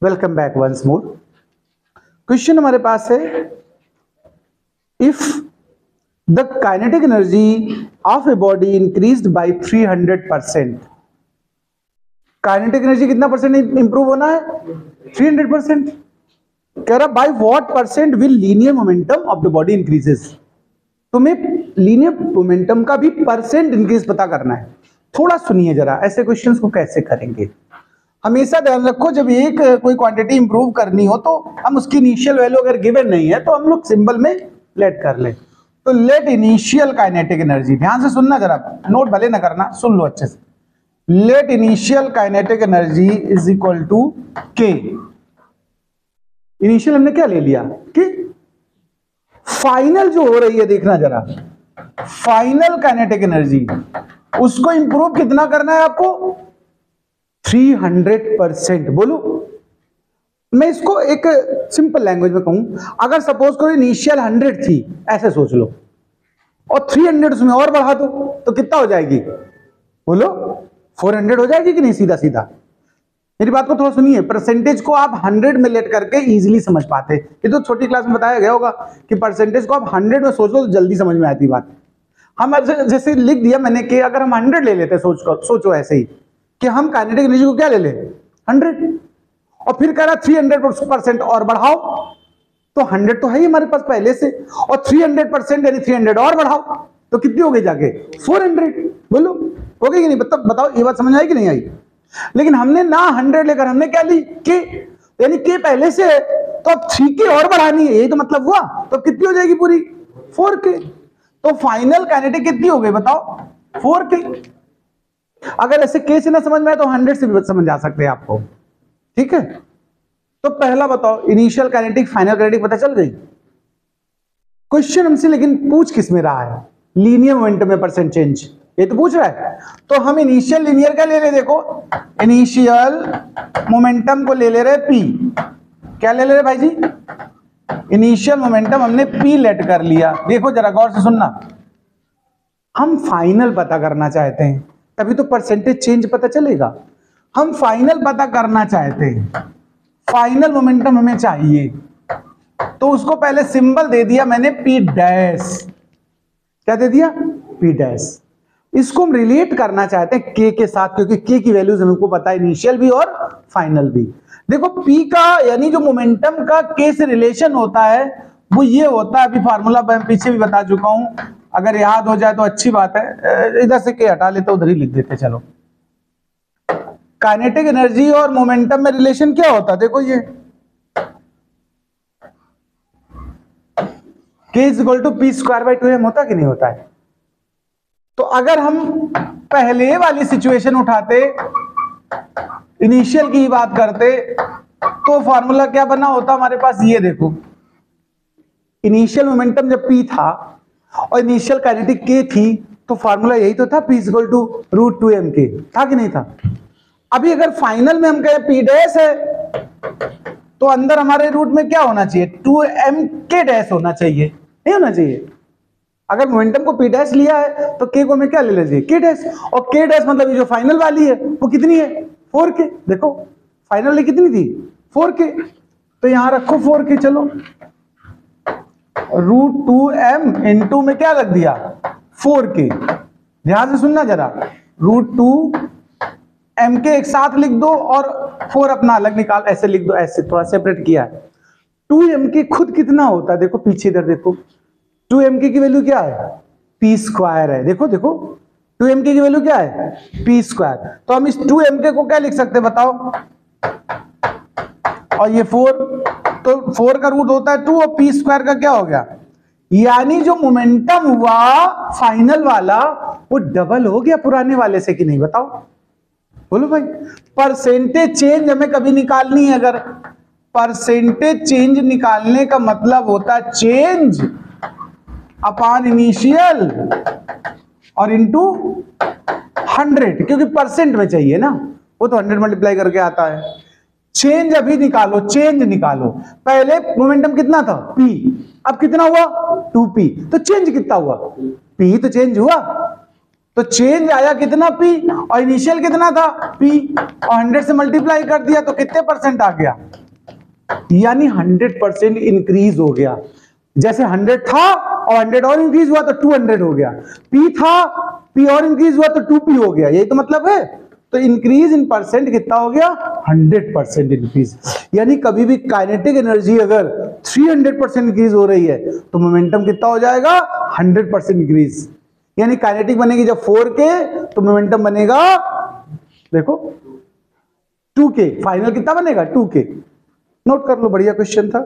Welcome back once more. Question हमारे पास है, if the kinetic energy of a body increased by 300%, kinetic energy कितना percent improve होना है? 300%। कह रहा by what percent will linear momentum of the body increases. तुम्हें linear momentum का भी परसेंट इंक्रीज पता करना है। थोड़ा सुनिए जरा, ऐसे क्वेश्चंस को कैसे करेंगे। हमेशा ध्यान रखो, जब एक कोई क्वांटिटी इंप्रूव करनी हो तो हम उसकी इनिशियल वैल्यू अगर गिवन नहीं है तो हम लोग सिंबल में लेट कर ले। तो लेट इनिशियल काइनेटिक एनर्जी, ध्यान से सुनना जरा, नोट भले ना करना, सुन लो अच्छे से। Let initial kinetic energy is equal to K. Initial हमने क्या ले लिया कि फाइनल जो हो रही है, देखना जरा, फाइनल काइनेटिक एनर्जी, उसको इंप्रूव कितना करना है आपको? 300%। बोलो, मैं इसको एक सिंपल लैंग्वेज में कहूं, अगर सपोज करो इनिशियल 100 थी, ऐसे सोच लो, और 300 उसमें और बढ़ा दो तो कितना हो जाएगी? बोलो, 400 हो जाएगी कि नहीं? सीधा सीधा मेरी बात को थोड़ा सुनिए। परसेंटेज को आप 100 में लेट करके इजीली समझ पाते, ये तो छोटी क्लास में बताया गया होगा कि परसेंटेज को आप 100 में सोच लो तो जल्दी समझ में आती बात। हम जैसे लिख दिया मैंने कि अगर हम 100 ले लेते, सोचो ऐसे ही कि हम काइनेटिक एनर्जी को क्या ले ले? 100, और फिर कह रहा 300% और बढ़ाओ, तो 100 तो है ही हमारे पास पहले से, और 300% यानी 300 और बढ़ाओ तो कितनी हो गई जाके? 400। बोलो, हो गई कि नहीं? बताओ, ये बात समझ आई कि नहीं आई? लेकिन हमने ना 100 लेकर हमने क्या ली? के, यानी के पहले से है तो अब 3 और बढ़ानी है, यही तो मतलब हुआ। तो कितनी हो जाएगी पूरी? 4K। तो फाइनल काइनेटिक कितनी हो गई बताओ? 4K। अगर ऐसे के से ना समझ में आए तो 100 से भी समझ आ सकते हैं आपको, ठीक है? तो पहला बताओ, इनिशियल काइनेटिक फाइनल काइनेटिक पता चल गई। क्वेश्चन हमसे लेकिन पूछ किस में रहा है? लीनियर मोमेंटम में परसेंट चेंज, ये तो पूछ रहा है। तो हम इनिशियल लीनियर का ले रहे, देखो इनिशियल मोमेंटम को ले ले रहे पी। क्या ले ले रहे भाई जी? इनिशियल मोमेंटम हमने पी लेट कर लिया। देखो जरा गौर से सुनना, हम फाइनल पता करना चाहते हैं, तभी तो परसेंटेज चेंज पता चलेगा। हम फाइनल पता करना चाहते हैं, फाइनल मोमेंटम हमें चाहिए, तो उसको पहले सिंबल दे दिया मैंने पी डैश। क्या दे दिया? P dash. इसको हम रिलेट करना चाहते हैं के के साथ, क्योंकि के की वैल्यूज हमको पता है, इनिशियल भी और फाइनल भी। देखो पी का यानी जो मोमेंटम का के से रिलेशन होता है वो ये होता है, अभी फार्मूला मैं पीछे भी बता चुका हूं, अगर याद हो जाए तो अच्छी बात है। इधर से के हटा लेते, उधर ही लिख देते। चलो, काइनेटिक एनर्जी और मोमेंटम में रिलेशन क्या होता है? देखो ये K equal to P square by 2m होता कि नहीं होता है? तो अगर हम पहले वाली सिचुएशन उठाते, इनिशियल की ही बात करते, तो फॉर्मूला क्या बना होता हमारे पास? ये देखो, इनिशियल मोमेंटम जब P था और इनिशियल काइनेटिक K थी, तो फॉर्मूला यही तो था, P इक्वल टू √2mk, था कि नहीं था? अभी अगर फाइनल में हम कहें P डैश है, तो अंदर हमारे रूट में क्या होना चाहिए? 2mk डैश होना चाहिए, नहीं होना चाहिए? अगर मोमेंटम को P डैश लिया है तो K को हमें क्या ले लीजिए? K dash. और K डैश मतलब ये जो फाइनल वाली है वो कितनी है? 4K। देखो फाइनल वाली कितनी थी? 4K। तो यहां रखो 4K। चलो, √2m इंटू में क्या रख दिया? 4K। ध्यान से सुनना जरा, √2mk एक साथ लिख दो और 4 अपना अलग निकाल, ऐसे लिख दो, ऐसे थोड़ा सेपरेट किया है। 2mk खुद कितना होता है? देखो पीछे इधर देखो, 2mk की वैल्यू क्या है? पी स्क्वायर है। देखो देखो, 2mk की वैल्यू क्या है? P square. तो हम इस 2mk को क्या लिख सकते हैं बताओ? और ये 4, तो 4 का रूट होता है 2 और पी स्क्वायर का क्या हो गया? यानी जो मोमेंटम हुआ फाइनल वाला वो डबल हो गया पुराने वाले से कि नहीं? बताओ, बोलो भाई। परसेंटेज चेंज हमें कभी निकालनी है, अगर परसेंटेज चेंज निकालने का मतलब होता है चेंज अपॉन इनिशियल और इनटू 100, क्योंकि परसेंट में चाहिए ना, वो तो 100 मल्टीप्लाई करके आता है। चेंज अभी निकालो, चेंज निकालो। पहले मोमेंटम कितना था? P, अब कितना हुआ? 2P। तो चेंज कितना हुआ? P तो चेंज हुआ, तो चेंज आया कितना P, और इनिशियल कितना था P, और 100 से मल्टीप्लाई कर दिया तो कितने परसेंट आ गया, यानी 100% इंक्रीज हो गया। जैसे 100 था और 100 और इंक्रीज हुआ तो 200 हो गया, P था, P और इंक्रीज हुआ तो 2P हो गया, यही तो मतलब है। तो इंक्रीज इन परसेंट कितना हो गया, 100% इंक्रीज। यानी कभी भी काइनेटिक एनर्जी अगर 300% इंक्रीज हो रही है तो मोमेंटम कितना हो जाएगा, 100% इंक्रीज। यानी काइनेटिक बनेगी जब 4K तो मोमेंटम बनेगा देखो 2K, फाइनल कितना बनेगा 2K। नोट कर लो, बढ़िया क्वेश्चन था।